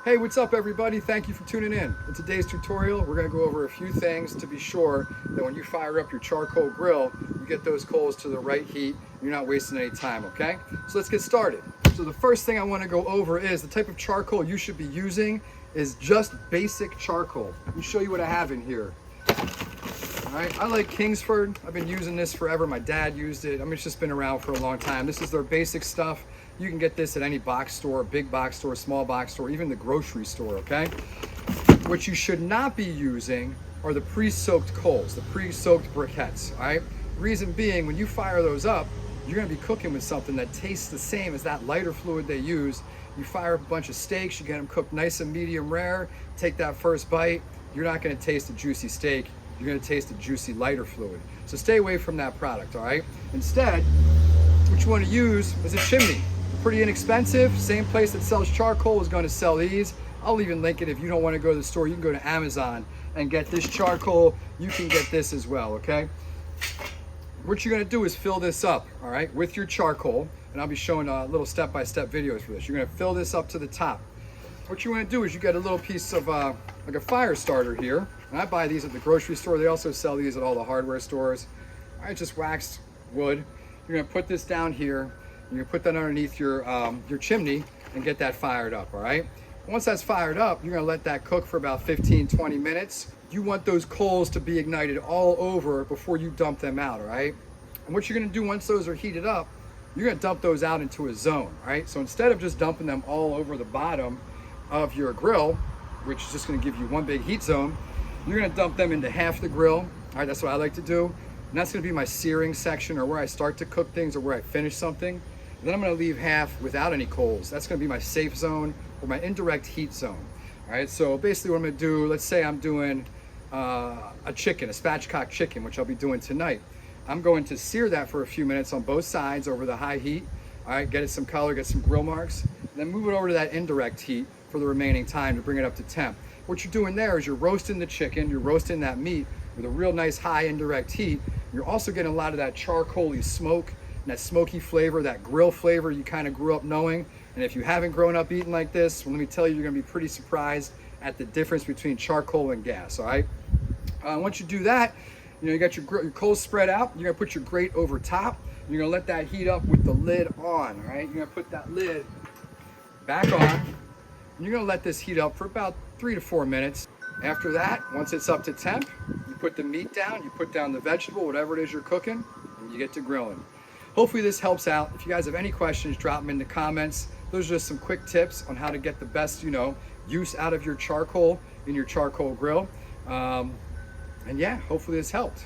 Hey, what's up everybody? Thank you for tuning in. In today's tutorial, we're gonna go over a few things to be sure that when you fire up your charcoal grill, you get those coals to the right heat, you're not wasting any time, okay? So let's get started. So the first thing I wanna go over is the type of charcoal you should be using is just basic charcoal. Let me show you what I have in here. All right, I like Kingsford. I've been using this forever. My dad used it. I mean, it's just been around for a long time. This is their basic stuff. You can get this at any box store, big box store, small box store, even the grocery store, okay? What you should not be using are the pre-soaked coals, the pre-soaked briquettes, all right? Reason being, when you fire those up, you're gonna be cooking with something that tastes the same as that lighter fluid they use. You fire up a bunch of steaks, you get them cooked nice and medium rare, take that first bite, you're not gonna taste a juicy steak, you're gonna taste a juicy lighter fluid. So stay away from that product, all right? Instead, what you wanna use is a chimney. Pretty inexpensive, same place that sells charcoal is gonna sell these. I'll even link it if you don't wanna go to the store, you can go to Amazon and get this charcoal. You can get this as well, okay? What you're gonna do is fill this up, all right, with your charcoal, and I'll be showing little step-by-step videos for this. You're gonna fill this up to the top. What you wanna do is you get a little piece of like a fire starter here, and I buy these at the grocery store. They also sell these at all the hardware stores. All right, just waxed wood. You're gonna put this down here. You're gonna put that underneath your chimney and get that fired up, all right? Once that's fired up, you're gonna let that cook for about 15, 20 minutes. You want those coals to be ignited all over before you dump them out, all right? And what you're gonna do once those are heated up, you're gonna dump those out into a zone, all right? So instead of just dumping them all over the bottom of your grill, which is just gonna give you one big heat zone, you're gonna dump them into half the grill, all right? That's what I like to do. And that's gonna be my searing section, or where I start to cook things, or where I finish something. Then I'm gonna leave half without any coals. That's gonna be my safe zone, or my indirect heat zone. All right, so basically what I'm gonna do, let's say I'm doing a chicken, a spatchcock chicken, which I'll be doing tonight. I'm going to sear that for a few minutes on both sides over the high heat. All right, get it some color, get some grill marks, then move it over to that indirect heat for the remaining time to bring it up to temp. What you're doing there is you're roasting the chicken, you're roasting that meat with a real nice high indirect heat. You're also getting a lot of that charcoaly smoke, and that smoky flavor, that grill flavor you kind of grew up knowing. And if you haven't grown up eating like this, well, let me tell you, you're gonna be pretty surprised at the difference between charcoal and gas, all right? Once you do that, you got your coals spread out, you're gonna put your grate over top, and you're gonna let that heat up with the lid on, all right? You're gonna put that lid back on, and you're gonna let this heat up for about 3 to 4 minutes. After that, once it's up to temp, you put the meat down, you put down the vegetable, whatever it is you're cooking, and you get to grilling. Hopefully this helps out. If you guys have any questions, drop them in the comments. Those are just some quick tips on how to get the best, use out of your charcoal in your charcoal grill. And yeah, hopefully this helped.